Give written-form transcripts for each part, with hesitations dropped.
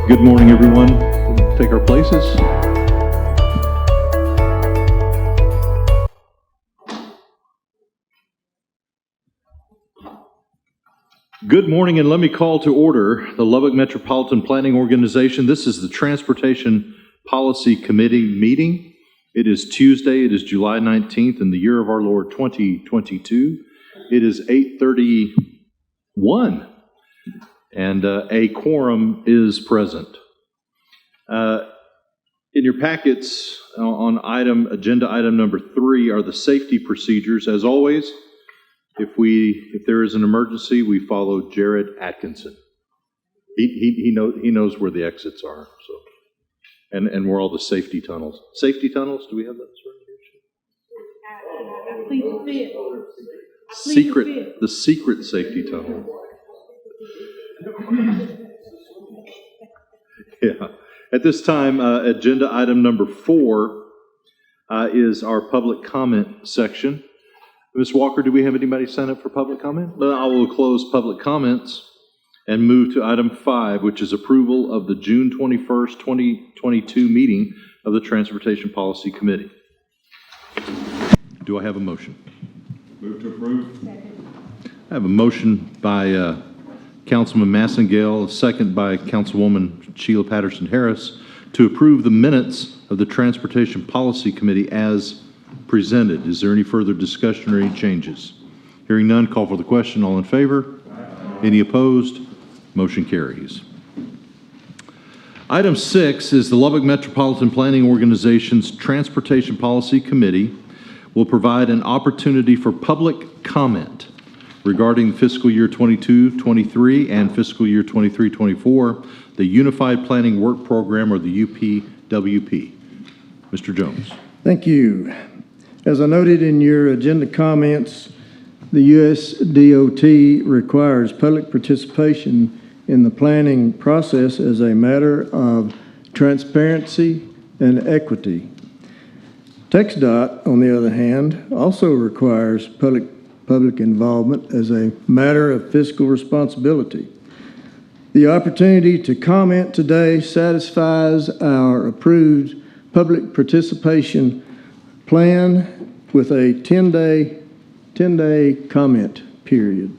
Good morning, everyone. Take our places. Good morning, and let me call to order the Lubbock Metropolitan Planning Organization. This is the Transportation Policy Committee meeting. It is Tuesday. It is July 19th in the year of our Lord 2022. It is 8:31, and a quorum is present. In your packets on agenda item number 3 are the safety procedures. As always, if there is an emergency, we follow Jared Atkinson. He knows where the exits are. So, and where all the safety tunnels. Safety tunnels? Do we have that? The secret safety tunnel. Yeah. At this time, agenda item number 4 is our public comment section. Ms. Walker, do we have anybody sign up for public comment? I will close public comments and move to item 5, which is approval of the June 21st, 2022 meeting of the Transportation Policy Committee. Do I have a motion? Move to approve. Second. I have a motion by Councilman Massengale, a second by Councilwoman Sheila Patterson-Harris to approve the minutes of the Transportation Policy Committee as presented. Is there any further discussion or any changes? Hearing none, call for the question. All in favor? Aye. Any opposed? Motion carries. Item 6 is the Lubbock Metropolitan Planning Organization's Transportation Policy Committee will provide an opportunity for public comment regarding fiscal year 22-23 and fiscal year 23-24, the Unified Planning Work Program, or the UPWP. Mr. Jones. Thank you. As I noted in your agenda comments, the USDOT requires public participation in the planning process as a matter of transparency and equity. TxDOT, on the other hand, also requires public involvement as a matter of fiscal responsibility. The opportunity to comment today satisfies our approved public participation plan with a 10-day comment period.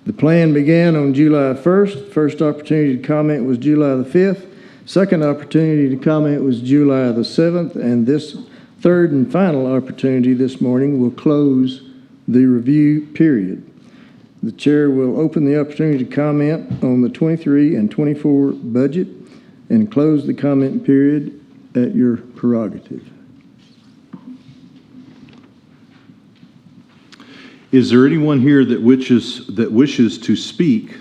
The plan began on July 1st. First opportunity to comment was July the 5th. Second opportunity to comment was July the 7th. And this third and final opportunity this morning will close the review period. The chair will open the opportunity to comment on the 23 and 24 budget and close the comment period at your prerogative. Is there anyone here that wishes to speak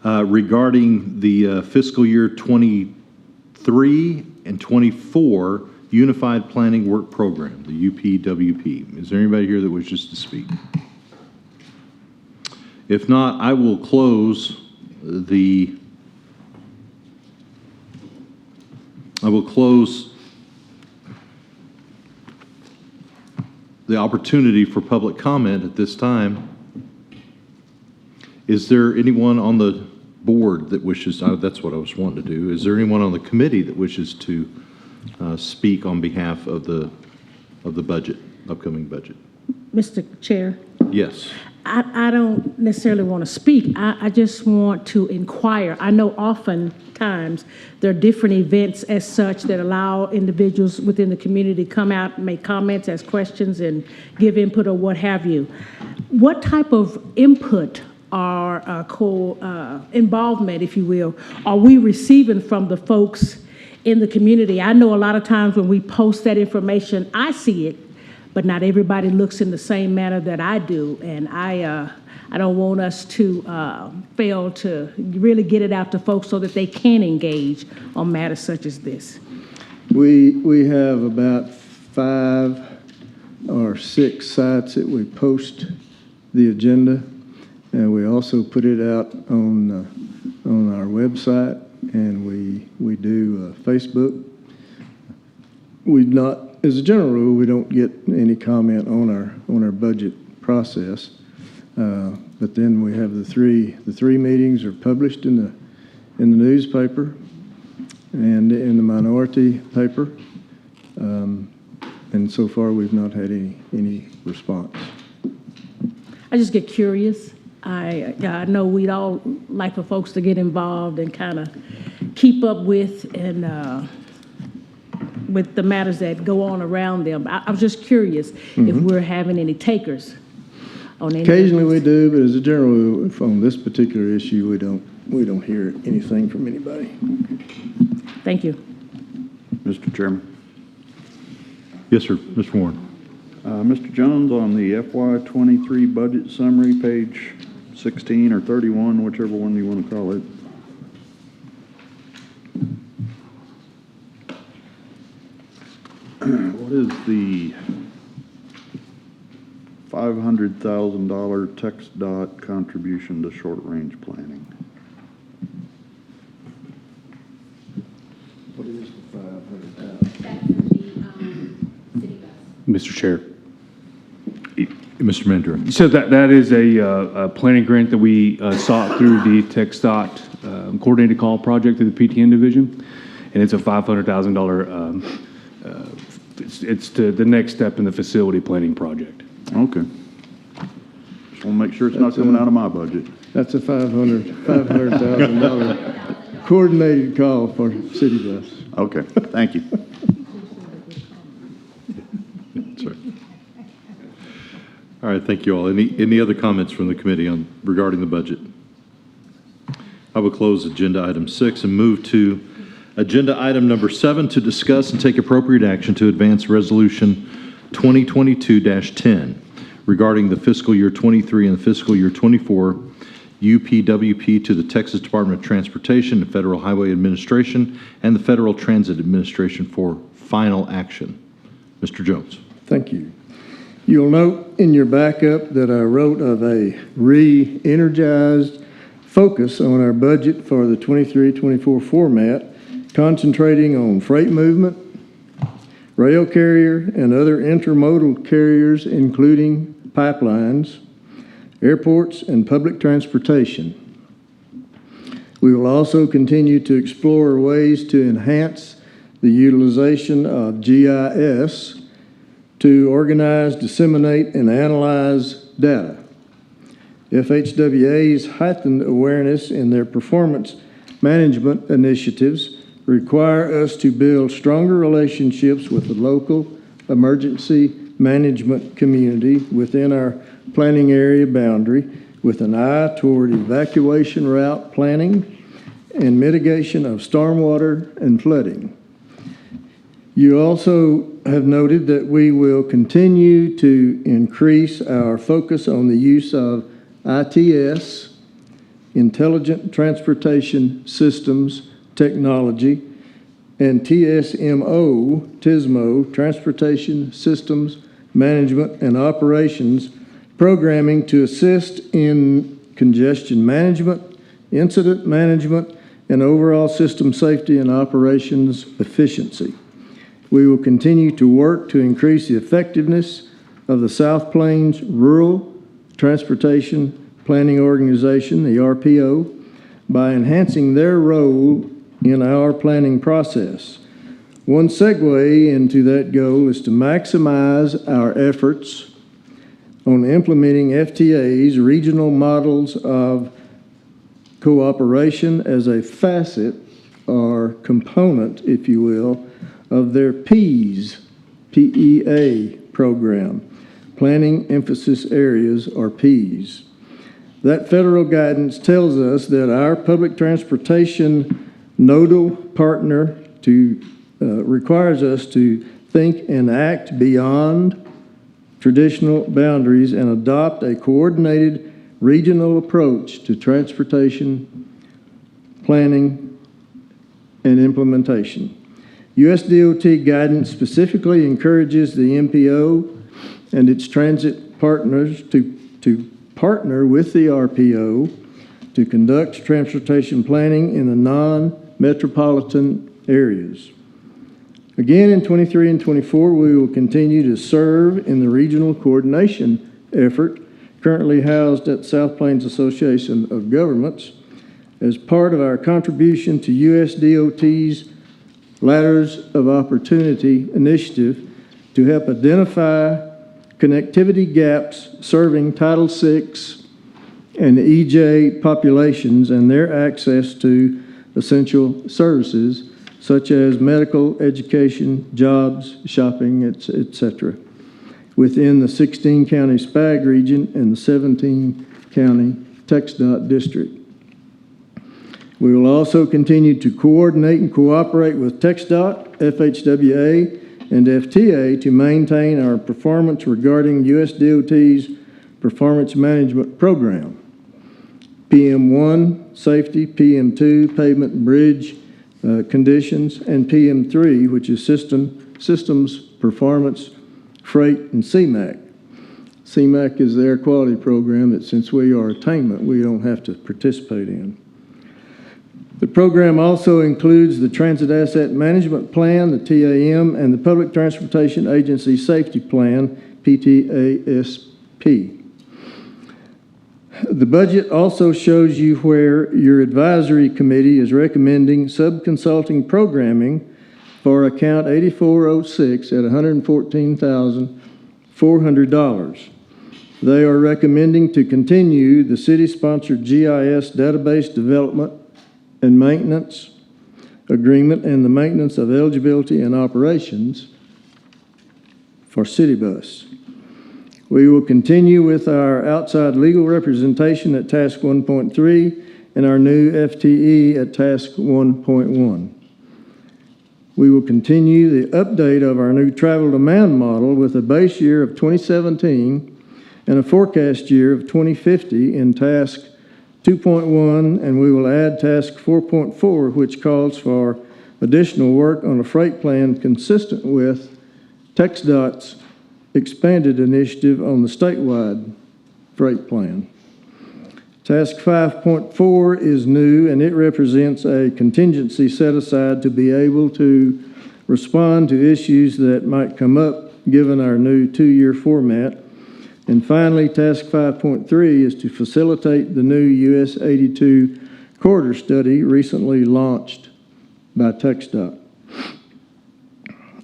regarding the fiscal year 23 and 24 Unified Planning Work Program, the UPWP? Is there anybody here that wishes to speak? If not, I will close the opportunity for public comment at this time. Is there anyone on the board that wishes, that's what I was wanting to do. Is there anyone on the committee that wishes to speak on behalf of the budget, upcoming budget? Mr. Chair? Yes. I don't necessarily want to speak. I just want to inquire. I know oftentimes there are different events as such that allow individuals within the community to come out and make comments, ask questions, and give input or what have you. What type of input or involvement, if you will, are we receiving from the folks in the community? I know a lot of times when we post that information, I see it, but not everybody looks in the same manner that I do, and I don't want us to fail to really get it out to folks so that they can engage on matters such as this. We have about 5 or 6 sites that we post the agenda, and we also put it out on our website, and we do Facebook. As a general rule, we don't get any comment on our budget process, but then we have the three meetings are published in the newspaper, and in the minority paper. And so far, we've not had any response. I just get curious. I know we'd all like for folks to get involved and kind of keep up with the matters that go on around them. I was just curious if we're having any takers on any. Occasionally we do, but as a general rule, on this particular issue, we don't hear anything from anybody. Thank you. Mr. Chairman. Yes, sir. Mr. Warren. Mr. Jones, on the FY '23 budget summary, page 16 or 31, whichever one you want to call it. What is the $500,000 text dot contribution to short-range planning? What is the 500,000? That's in the city bus. Mr. Chair. Mr. Mandura. So that is a planning grant that we sought through the TxDOT coordinated call project through the PTN division, and it's a $500,000. It's the next step in the facility planning project. Okay. Just want to make sure it's not coming out of my budget. That's a $500,000 coordinated call for city bus. Okay, thank you. Sorry. All right, thank you all. Any other comments from the committee regarding the budget? I will close agenda item 6 and move to agenda item number 7 to discuss and take appropriate action to advance resolution 2022-10 regarding the fiscal year 23 and the fiscal year 24 UPWP to the Texas Department of Transportation, the Federal Highway Administration, and the Federal Transit Administration for final action. Mr. Jones. Thank you. You'll note in your backup that I wrote of a re-energized focus on our budget for the 23-24 format, concentrating on freight movement, rail carrier, and other intermodal carriers, including pipelines, airports, and public transportation. We will also continue to explore ways to enhance the utilization of GIS to organize, disseminate, and analyze data. FHWA's heightened awareness in their performance management initiatives require us to build stronger relationships with the local emergency management community within our planning area boundary, with an eye toward evacuation route planning and mitigation of stormwater and flooding. You also have noted that we will continue to increase our focus on the use of ITS, Intelligent Transportation Systems Technology, and TSMO, Transportation Systems Management and Operations programming to assist in congestion management, incident management, and overall system safety and operations efficiency. We will continue to work to increase the effectiveness of the South Plains Rural Transportation Planning Organization, the RPO, by enhancing their role in our planning process. One segue into that goal is to maximize our efforts on implementing FTA's regional models of cooperation as a facet or component, if you will, of their PEAS, PEA program, Planning Emphasis Areas, or PEAS. That federal guidance tells us that our public transportation nodal partner requires us to think and act beyond traditional boundaries and adopt a coordinated regional approach to transportation planning and implementation. USDOT guidance specifically encourages the MPO and its transit partners to partner with the RPO to conduct transportation planning in the non-metropolitan areas. Again, in 23 and 24, we will continue to serve in the regional coordination effort currently housed at South Plains Association of Governments as part of our contribution to USDOT's Ladders of Opportunity initiative to help identify connectivity gaps serving Title VI and EJ populations and their access to essential services such as medical, education, jobs, shopping, etc., within the 16-county SPAG region and the 17-county TxDOT district. We will also continue to coordinate and cooperate with TxDOT, FHWA, and FTA to maintain our performance regarding USDOT's Performance Management Program. PM1, safety, PM2, pavement and bridge conditions, and PM3, which is systems performance, freight, and CMAQ. CMAQ is the air quality program that, since we are attainment, we don't have to participate in. The program also includes the Transit Asset Management Plan, the TAM, and the Public Transportation Agency Safety Plan, PTASP. The budget also shows you where your advisory committee is recommending sub-consulting programming for account 8406 at $114,400. They are recommending to continue the city-sponsored GIS database development and maintenance agreement and the maintenance of eligibility and operations for City Bus. We will continue with our outside legal representation at Task 1.3 and our new FTE at Task 1.1. We will continue the update of our new travel demand model with a base year of 2017 and a forecast year of 2050 in Task 2.1, and we will add Task 4.4, which calls for additional work on a freight plan consistent with TxDOT's expanded initiative on the statewide freight plan. Task 5.4 is new, and it represents a contingency set aside to be able to respond to issues that might come up given our new 2-year format. And finally, Task 5.3 is to facilitate the new US 82 corridor study recently launched by TxDOT.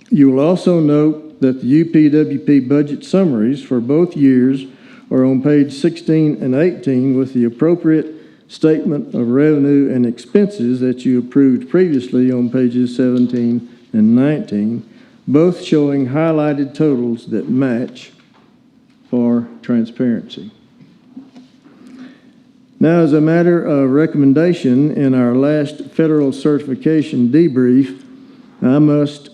You will also note that the UPWP budget summaries for both years are on page 16 and 18 with the appropriate statement of revenue and expenses that you approved previously on pages 17 and 19, both showing highlighted totals that match for transparency. Now, as a matter of recommendation, in our last federal certification debrief, I must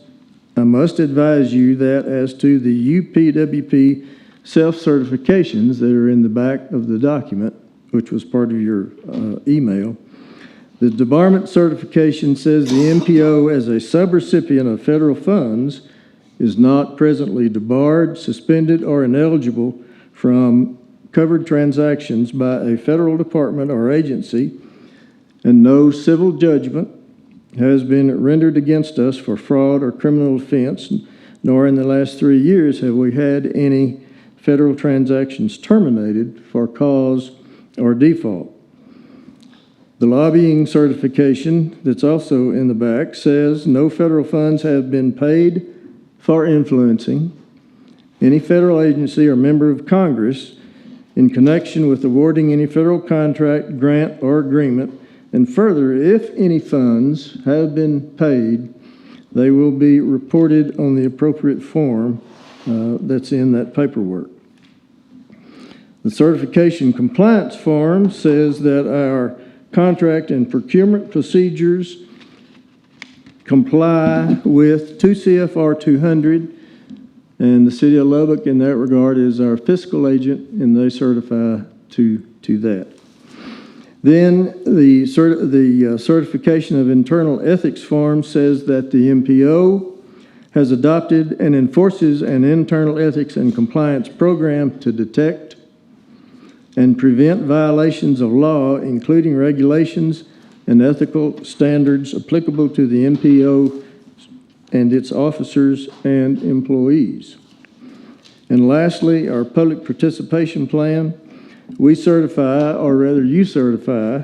advise you that as to the UPWP self-certifications that are in the back of the document, which was part of your email, the debarment certification says the MPO as a subrecipient of federal funds is not presently debarred, suspended, or ineligible from covered transactions by a federal department or agency, and no civil judgment has been rendered against us for fraud or criminal offense, nor in the last 3 years have we had any federal transactions terminated for cause or default. The lobbying certification that's also in the back says no federal funds have been paid for influencing any federal agency or member of Congress in connection with awarding any federal contract, grant, or agreement. And further, if any funds have been paid, they will be reported on the appropriate form that's in that paperwork. The certification compliance form says that our contract and procurement procedures comply with 2 CFR 200, and the City of Lubbock in that regard is our fiscal agent, and they certify to that. Then the certification of internal ethics form says that the MPO has adopted and enforces an internal ethics and compliance program to detect and prevent violations of law, including regulations and ethical standards applicable to the MPO and its officers and employees. And lastly, our public participation plan. We certify, or rather you certify,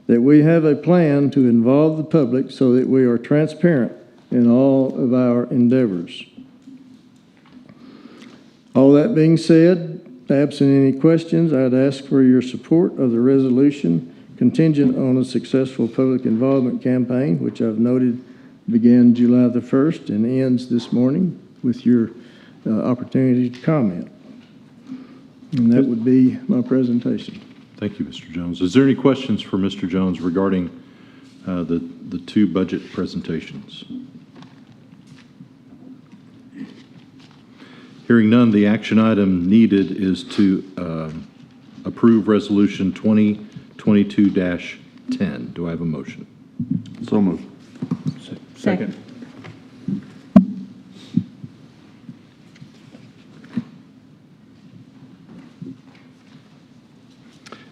that we have a plan to involve the public so that we are transparent in all of our endeavors. All that being said, absent any questions, I'd ask for your support of the resolution contingent on a successful public involvement campaign, which I've noted began July the 1st and ends this morning with your opportunity to comment. And that would be my presentation. Thank you, Mr. Jones. Is there any questions for Mr. Jones regarding the two budget presentations? Hearing none, the action item needed is to approve Resolution 2022-10. Do I have a motion? So moved. Second.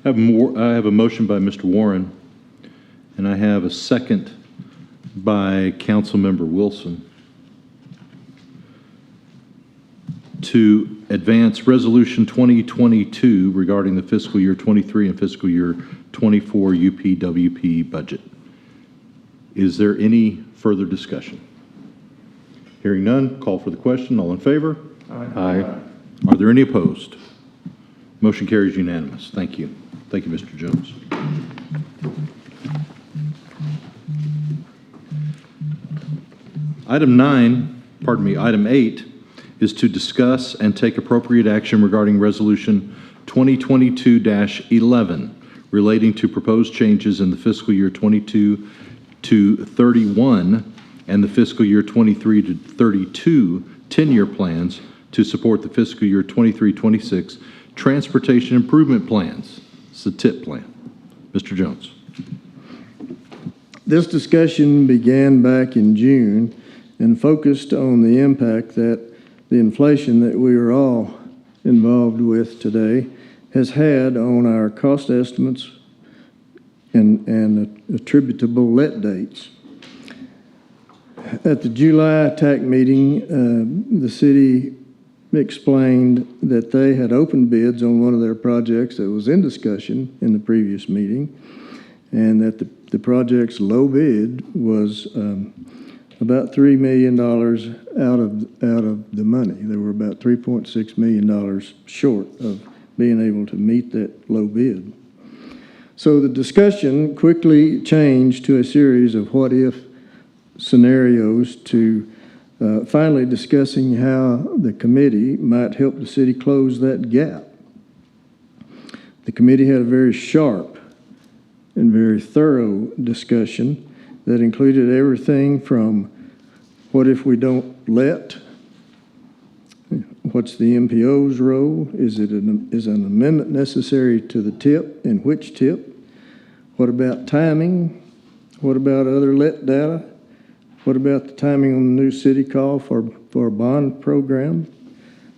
I have a motion by Mr. Warren, and I have a second by Councilmember Wilson to advance Resolution 2022 regarding the fiscal year 23 and fiscal year 24 UPWP budget. Is there any further discussion? Hearing none, call for the question. All in favor? Aye. Are there any opposed? Motion carries unanimous. Thank you. Thank you, Mr. Jones. Item 8 is to discuss and take appropriate action regarding Resolution 2022-11 relating to proposed changes in the fiscal year 22 to 31 and the fiscal year 23 to 32 10-year plans to support the fiscal year 23-26 transportation improvement plans. It's the TIP plan. Mr. Jones. This discussion began back in June and focused on the impact that the inflation that we are all involved with today has had on our cost estimates and attributable let dates. At the July TAC meeting, the city explained that they had opened bids on one of their projects that was in discussion in the previous meeting, and that the project's low bid was about $3 million out of the money. They were about $3.6 million short of being able to meet that low bid. So the discussion quickly changed to a series of what-if scenarios to finally discussing how the committee might help the city close that gap. The committee had a very sharp and very thorough discussion that included everything from what if we don't let, what's the MPO's role, is an amendment necessary to the TIP, and which TIP, what about timing, what about other let data, what about the timing on the new city call for a bond program,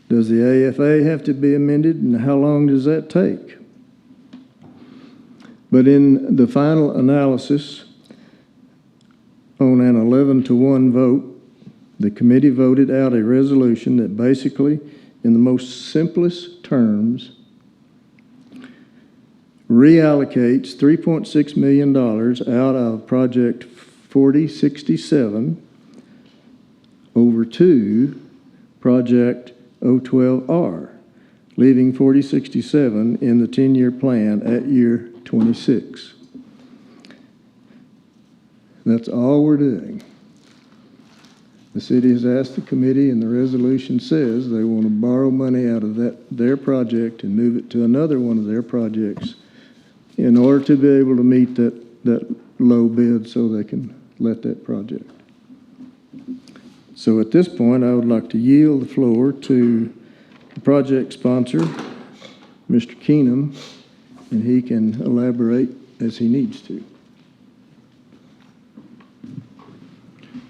does the AFA have to be amended, and how long does that take? But in the final analysis, on an 11-to-1 vote, the committee voted out a resolution that basically, in the most simplest terms, reallocates $3.6 million out of Project 4067 over to Project 012R, leaving 4067 in the 10-year plan at year 26. That's all we're doing. The city has asked the committee, and the resolution says they want to borrow money out of their project and move it to another one of their projects in order to be able to meet that low bid so they can let that project. So at this point, I would like to yield the floor to the project sponsor, Mr. Keenum, and he can elaborate as he needs to.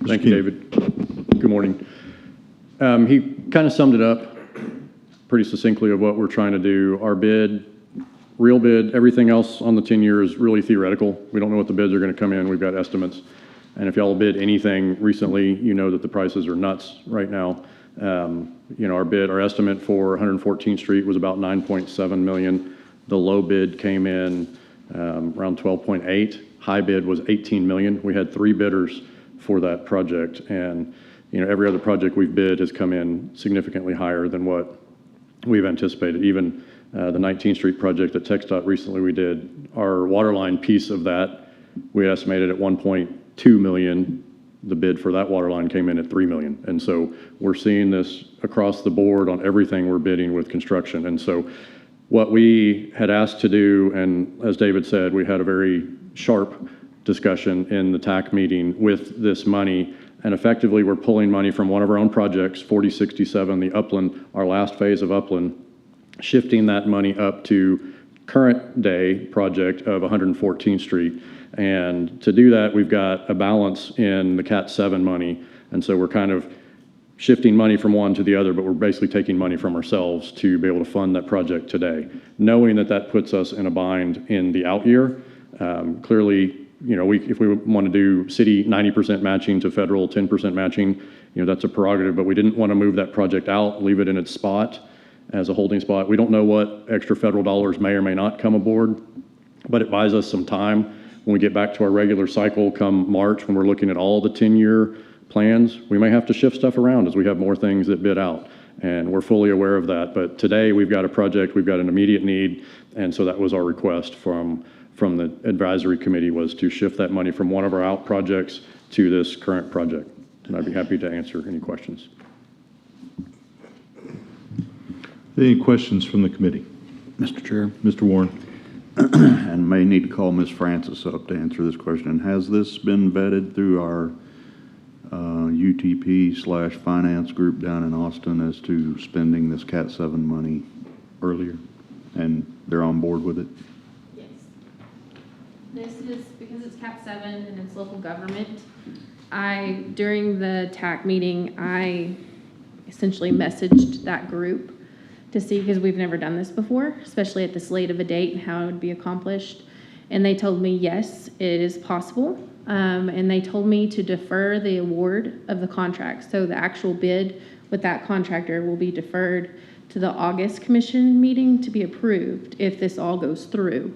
Thank you, David. Good morning. He kind of summed it up pretty succinctly of what we're trying to do. Our bid, real bid, everything else on the 10-year is really theoretical. We don't know what the bids are going to come in. We've got estimates. And if y'all bid anything recently, you know that the prices are nuts right now. Our estimate for 114th Street was about $9.7 million. The low bid came in around 12.8. High bid was $18 million. We had three bidders for that project. And, every other project we've bid has come in significantly higher than what we've anticipated. Even the 19th Street project that TxDOT recently we did, our waterline piece of that, we estimated at 1.2 million. The bid for that water line came in at 3 million. And so we're seeing this across the board on everything we're bidding with construction. And so what we had asked to do, and as David said, we had a very sharp discussion in the TAC meeting with this money. And effectively, we're pulling money from one of our own projects, 4067, the Upland, our last phase of Upland, shifting that money up to current day project of 114th Street. And to do that, we've got a balance in the Cat 7 money. And so we're kind of shifting money from one to the other, but we're basically taking money from ourselves to be able to fund that project today, knowing that that puts us in a bind in the out year. Clearly, if we want to do city 90% matching to federal 10% matching, that's a prerogative, but we didn't want to move that project out, leave it in its spot as a holding spot. We don't know what extra federal dollars may or may not come aboard, but it buys us some time when we get back to our regular cycle come March, when we're looking at all the 10-year plans. We may have to shift stuff around as we have more things that bid out, and we're fully aware of that. But today we've got a project, we've got an immediate need, and so that was our request from the advisory committee, was to shift that money from one of our out projects to this current project. And I'd be happy to answer any questions. Any questions from the committee? Mr. Chair, Mr. Warren? and may need to call Ms. Francis up to answer this question. Has this been vetted through our UTP/finance group down in Austin as to spending this Cat 7 money earlier? And they're on board with it? Yes. This is, because it's Cap 7 and it's local government, during the TAC meeting, I essentially messaged that group to see, because we've never done this before, especially at this late of a date and how it would be accomplished. And they told me, yes, it is possible. And they told me to defer the award of the contract. So the actual bid with that contractor will be deferred to the August commission meeting to be approved if this all goes through.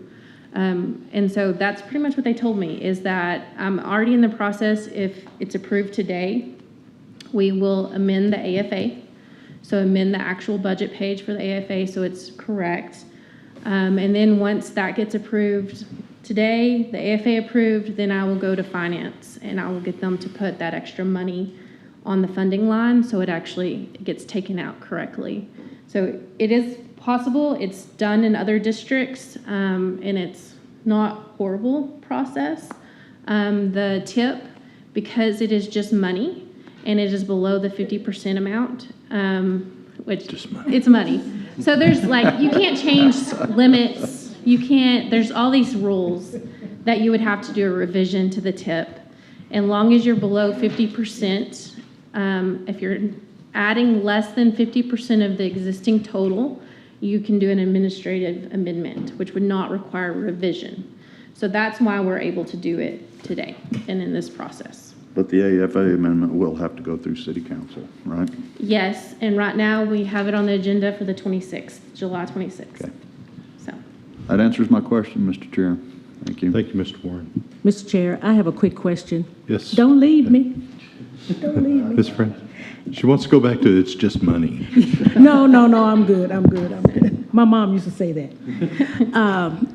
And so that's pretty much what they told me, is that I'm already in the process. If it's approved today, we will amend the AFA. So amend the actual budget page for the AFA so it's correct. And then once that gets approved today, the AFA approved, then I will go to finance and I will get them to put that extra money on the funding line so it actually gets taken out correctly. So it is possible. It's done in other districts, and it's not horrible process. The tip, because it is just money and it is below the 50% amount, which it's money. So there's you can't change limits. You can't, there's all these rules that you would have to do a revision to the tip. And long as you're below 50%, if you're adding less than 50% of the existing total, you can do an administrative amendment, which would not require revision. So that's why we're able to do it today and in this process. But the AFA amendment will have to go through City Council, right? Yes, and right now we have it on the agenda for the 26th, July 26th. Okay. So. That answers my question, Mr. Chair. Thank you. Thank you, Mr. Warren. Mr. Chair, I have a quick question. Yes. Don't leave me. Don't leave me. Ms. Francis? She wants to go back to it's just money. No, I'm good. My mom used to say that.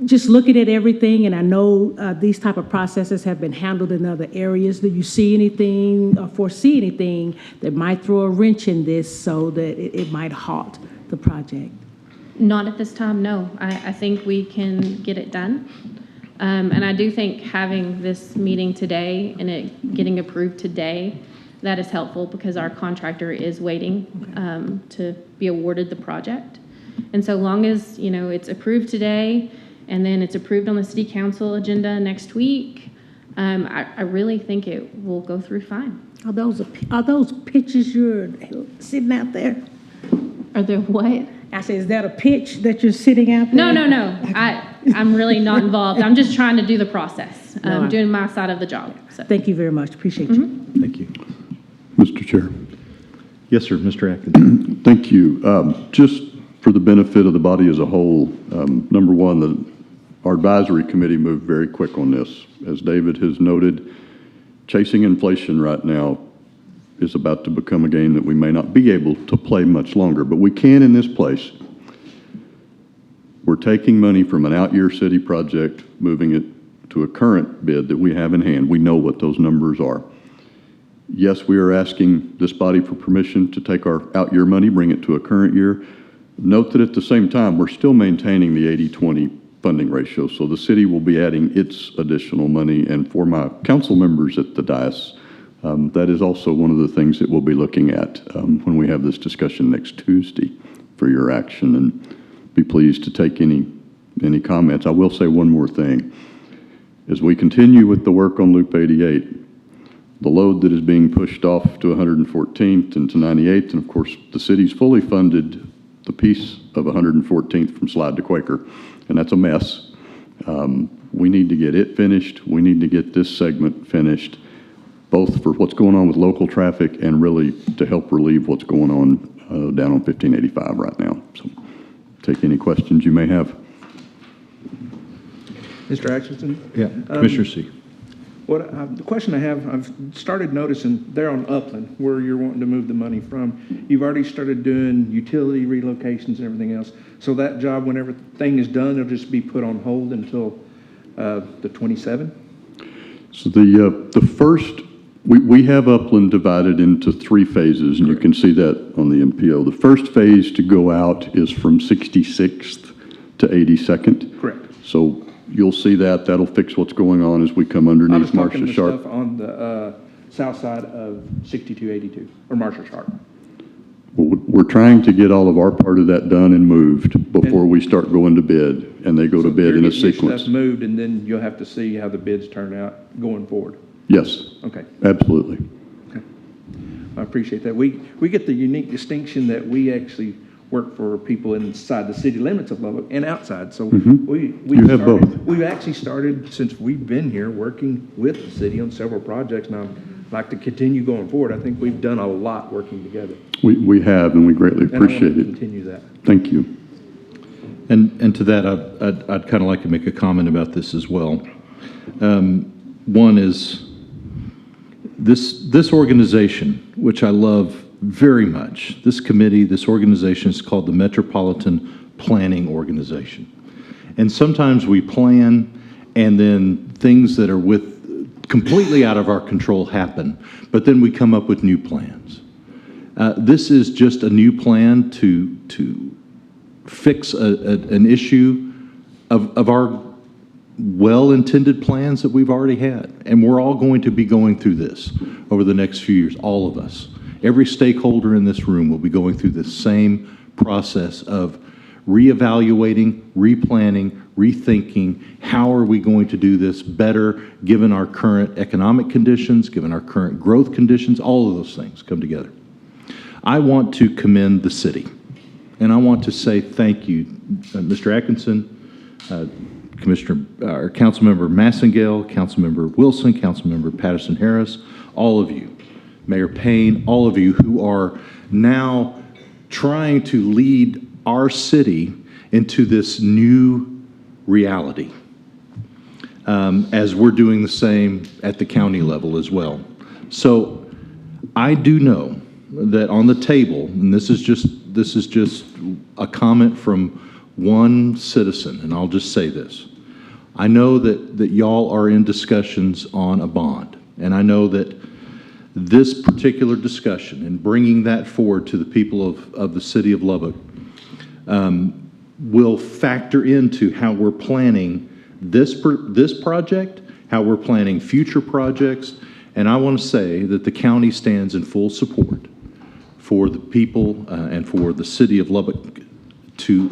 Just looking at everything, and I know these type of processes have been handled in other areas. Do you see anything or foresee anything that might throw a wrench in this so that it might halt the project? Not at this time, no. I think we can get it done. And I do think having this meeting today and it getting approved today, that is helpful because our contractor is waiting to be awarded the project. And so long as, it's approved today and then it's approved on the city council agenda next week, I really think it will go through fine. Are those pictures you're sitting out there? Are there what? I said, is that a pitch that you're sitting out there? No. I'm really not involved. I'm just trying to do the process. I'm doing my side of the job. So. Thank you very much. Appreciate you. Thank you. Mr. Chair. Yes, sir, Mr. Atkins. Thank you. Just for the benefit of the body as a whole, number one, our advisory committee moved very quick on this. As David has noted, chasing inflation right now is about to become a game that we may not be able to play much longer, but we can in this place. We're taking money from an out-year city project, moving it to a current bid that we have in hand. We know what those numbers are. Yes, we are asking this body for permission to take our out-year money, bring it to a current year. Note that at the same time, we're still maintaining the 80-20 funding ratio, so the city will be adding its additional money. And for my council members at the dais, that is also one of the things that we'll be looking at when we have this discussion next Tuesday for your action, and be pleased to take any comments. I will say one more thing. As we continue with the work on Loop 88, the load that is being pushed off to 114th and to 98th, and of course the city's fully funded the piece of 114th from Slide to Quaker, and that's a mess. We need to get it finished. We need to get this segment finished, both for what's going on with local traffic and really to help relieve what's going on down on 1585 right now. So take any questions you may have. Mr. Atkinson? Yeah, Commissioner C. The question I have, I've started noticing there on Upland, where you're wanting to move the money from, you've already started doing utility relocations and everything else. So that job, when everything is done, it'll just be put on hold until the 27th? So the first, we have Upland divided into 3 phases, and you can see that on the MPO. The first phase to go out is from 66th to 82nd. Correct. So you'll see that. That'll fix what's going on as we come underneath Marcia I was talking Sharp. the stuff on the south side of 6282, or Marcia Sharp. We're trying to get all of our part of that done and moved before we start going to bid, and they go to bid in a sequence. Stuff moved, and then you'll have to see how the bids turn out going forward. Yes. Okay. Absolutely. Okay. I appreciate that. We get the unique distinction that we actually work for people inside the city limits of Lubbock and outside. So You have both. We've actually started, since we've been here, working with the city on several projects, and I'd like to continue going forward. I think we've done a lot working together. We have, and we greatly appreciate And I want to it. continue that. Thank you. And to that, I'd kind of like to make a comment about this as well. One is this organization, which I love very much, this committee, this organization is called the Metropolitan Planning Organization. And sometimes we plan and then things that are completely out of our control happen, but then we come up with new plans. This is just a new plan to fix an issue of our well-intended plans that we've already had. And we're all going to be going through this over the next few years, all of us. Every stakeholder in this room will be going through this same process of reevaluating, replanning, rethinking, how are we going to do this better given our current economic conditions, given our current growth conditions, all of those things come together. I want to commend the city, and I want to say thank you, Mr. Atkinson, Councilmember Massengale, Councilmember Wilson, Councilmember Patterson-Harris, all of you, Mayor Payne, all of you who are now trying to lead our city into this new reality, as we're doing the same at the county level as well. So I do know that on the table, and this is just a comment from one citizen, and I'll just say this. I know that y'all are in discussions on a bond, and I know that this particular discussion and bringing that forward to the people of the city of Lubbock will factor into how we're planning this project, how we're planning future projects, and I want to say that the county stands in full support for the people and for the city of Lubbock to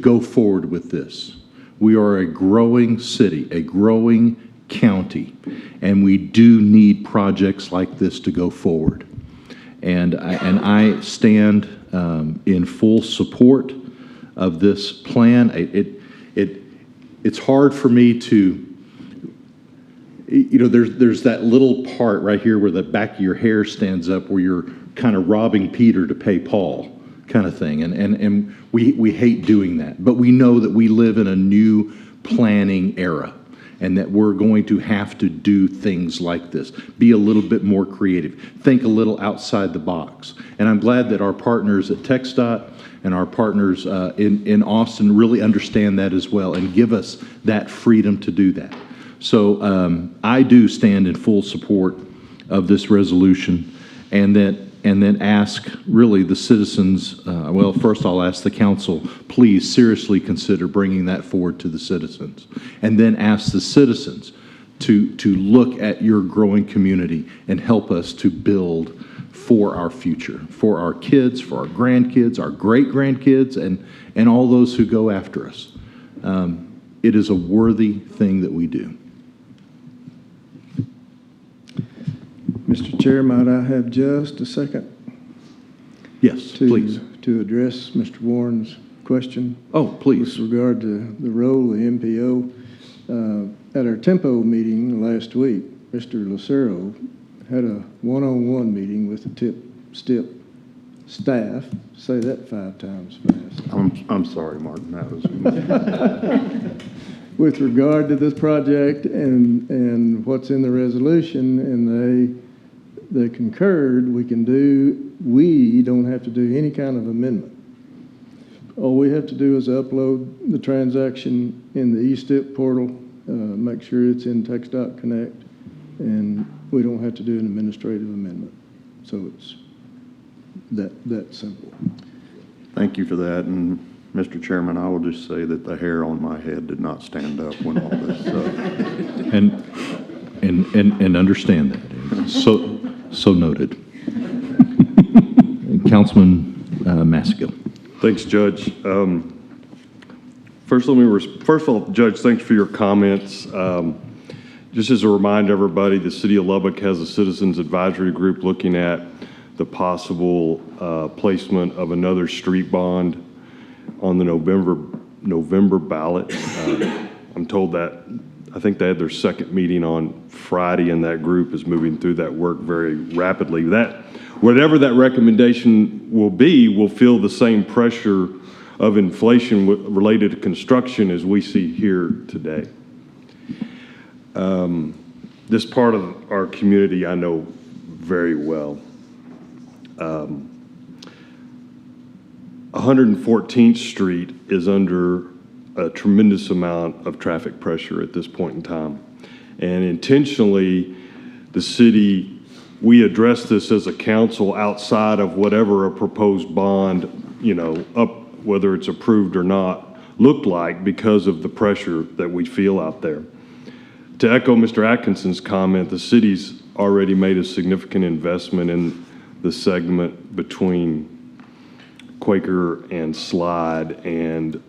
go forward with this. We are a growing city, a growing county, and we do need projects like this to go forward. And I stand in full support of this plan. It's hard for me to, there's that little part right here where the back of your hair stands up where you're kind of robbing Peter to pay Paul kind of thing. And we hate doing that. But we know that we live in a new planning era. and that we're going to have to do things like this, be a little bit more creative, think a little outside the box. And I'm glad that our partners at TxDOT and our partners in Austin really understand that as well and give us that freedom to do that. So I do stand in full support of this resolution, and then ask really the citizens, well, first I'll ask the council, please seriously consider bringing that forward to the citizens. And then ask the citizens to look at your growing community and help us to build for our future, for our kids, for our grandkids, our great-grandkids, and all those who go after us. It is a worthy thing that we do. Mr. Chair, might I have just a second? Yes, please. To address Mr. Warren's question. Oh, please. With regard to the role of the MPO. At our Tempo meeting last week, Mr. Lucero had a one-on-one meeting with the STIP staff. Say that 5 times fast. I'm sorry, Martin, that was... With regard to this project and what's in the resolution, and they concurred, we don't have to do any kind of amendment. All we have to do is upload the transaction in the eStip portal, make sure it's in TxDOT Connect, and we don't have to do an administrative amendment. So it's that simple. Thank you for that, and Mr. Chairman, I will just say that the hair on my head did not stand up when all this, And understand that. So noted. Councilman Maskill. Thanks, Judge. First of all, Judge, thanks for your comments. Just as a reminder, everybody, the City of Lubbock has a Citizens Advisory Group looking at the possible placement of another street bond on the November ballot. I'm told that I think they had their second meeting on Friday, and that group is moving through that work very rapidly. Whatever that recommendation will be, will feel the same pressure of inflation related to construction as we see here today. This part of our community I know very well. 114th Street is under a tremendous amount of traffic pressure at this point in time. And intentionally, the city, we address this as a council outside of whatever a proposed bond, whether it's approved or not, looked like because of the pressure that we feel out there. To echo Mr. Atkinson's comment, the city's already made a significant investment in the segment between Quaker and Slide, and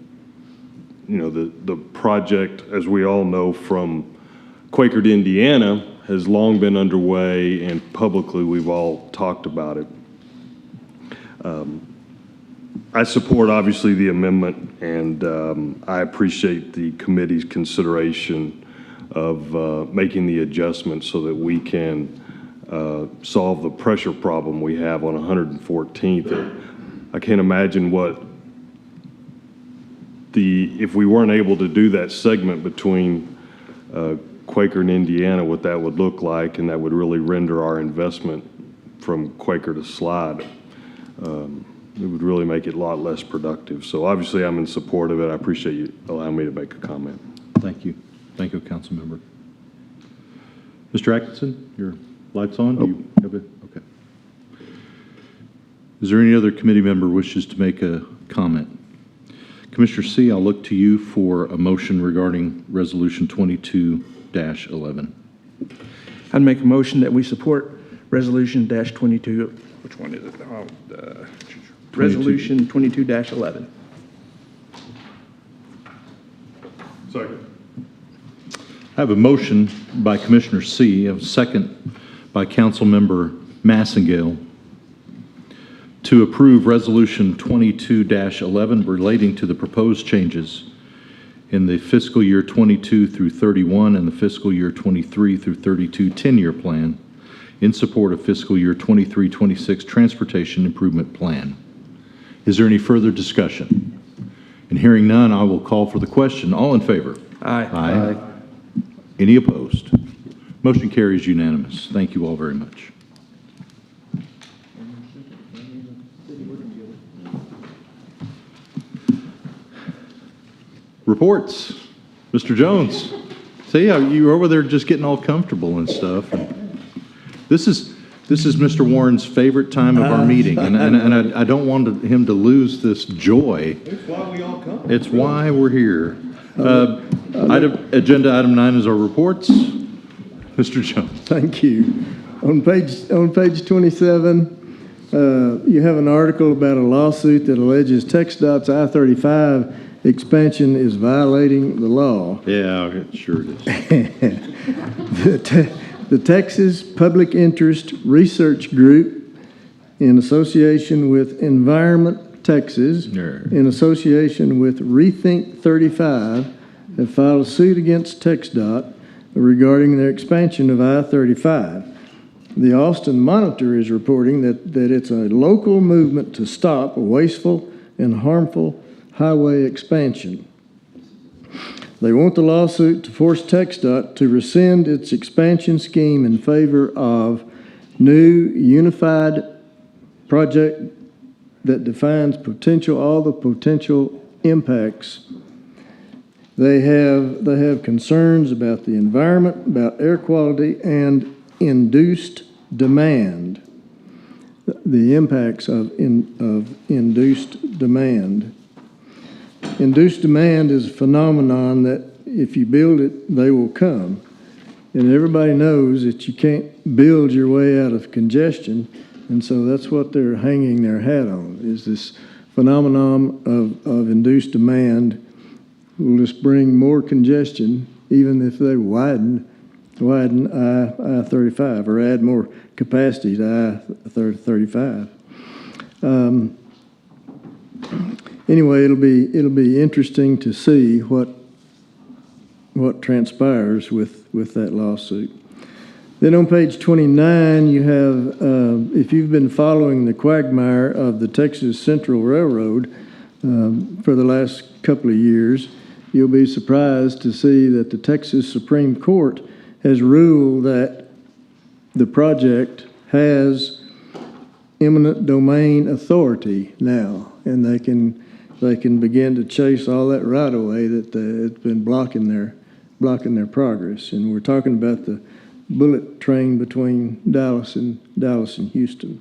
the project, as we all know, from Quaker to Indiana has long been underway, and publicly we've all talked about it. I support, obviously, the amendment, and I appreciate the committee's consideration of making the adjustment so that we can solve the pressure problem we have on 114th. I can't imagine if we weren't able to do that segment between Quaker and Indiana, what that would look like, and that would really render our investment from Quaker to Slide. It would really make it a lot less productive. So obviously I'm in support of it. I appreciate you allowing me to make a comment. Thank you. Thank you, council member. Mr. Atkinson, your light's on? Do you have it? Okay. Is there any other committee member wishes to make a comment? Commissioner C., I'll look to you for a motion regarding Resolution 22-11. I'd make a motion that we support Resolution -22. Which one is it? Resolution 22-11. Second. I have a motion by Commissioner C., a second by Councilmember Massengale to approve Resolution 22-11 relating to the proposed changes in the fiscal year 22 through 31 and the fiscal year 23 through 32 10-year plan in support of fiscal year 23-26 Transportation Improvement Plan. Is there any further discussion? And hearing none, I will call for the question. All in favor? Aye. Aye. Any opposed? Motion carries unanimous. Thank you all very much. Reports. Mr. Jones. See, you were over there just getting all comfortable and stuff. This is Mr. Warren's favorite time of our meeting, and I don't want him to lose this joy. It's why we all come. It's why we're here. Agenda item 9 is our reports. Mr. Jones. Thank you. On page 27, you have an article about a lawsuit that alleges TxDOT's I-35 expansion is violating the law. Yeah, it sure is. The Texas Public Interest Research Group, in association with Environment Texas, in association with Rethink 35, have filed a suit against TxDOT regarding their expansion of I-35. The Austin Monitor is reporting that it's a local movement to stop a wasteful and harmful highway expansion. They want the lawsuit to force TxDOT to rescind its expansion scheme in favor of new unified project that defines all the potential impacts. They have concerns about the environment, about air quality, and induced demand. The impacts of induced demand. Induced demand is a phenomenon that if you build it, they will come. And everybody knows that you can't build your way out of congestion, and so that's what they're hanging their hat on, is this phenomenon of induced demand will just bring more congestion, even if they widen I-35 or add more capacity to I-35. Anyway, it'll be interesting to see what transpires with that lawsuit. Then on page 29, you have, if you've been following the quagmire of the Texas Central Railroad for the last couple of years, you'll be surprised to see that the Texas Supreme Court has ruled that the project has eminent domain authority now, and they can begin to chase all that right away that it's been blocking their progress. And we're talking about the bullet train between Dallas and Houston.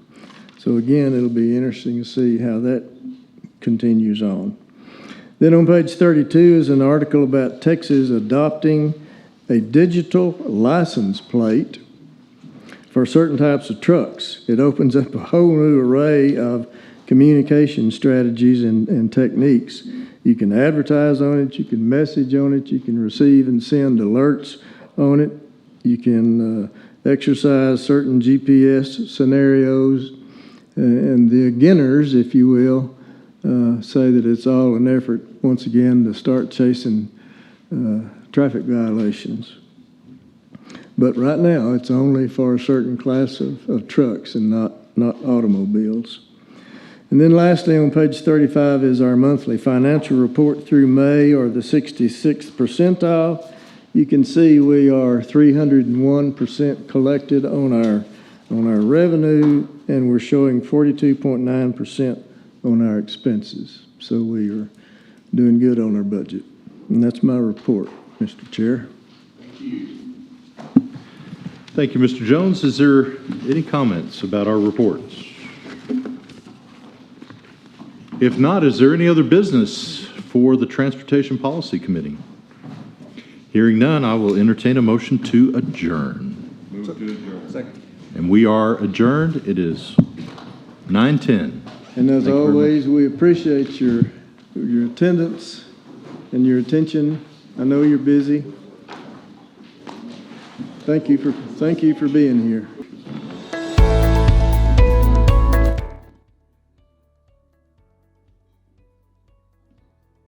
So again, it'll be interesting to see how that continues on. Then on page 32 is an article about Texas adopting a digital license plate for certain types of trucks. It opens up a whole new array of communication strategies and techniques. You can advertise on it, you can message on it, you can receive and send alerts on it, you can exercise certain GPS scenarios, and the beginners, if you will, say that it's all an effort, once again, to start chasing traffic violations. But right now, it's only for a certain class of trucks and not automobiles. And then lastly, on page 35 is our monthly financial report through May, or the 66th percentile. You can see we are 301% collected on our revenue, and we're showing 42.9% on our expenses. So we are doing good on our budget. And that's my report, Mr. Chair. Thank you, Mr. Jones. Is there any comments about our reports? If not, is there any other business for the Transportation Policy Committee? Hearing none, I will entertain a motion to adjourn. Move to adjourn. Second. And we are adjourned. It is 9:10. And as always, we appreciate your attendance and your attention. I know you're busy. Thank you for being here.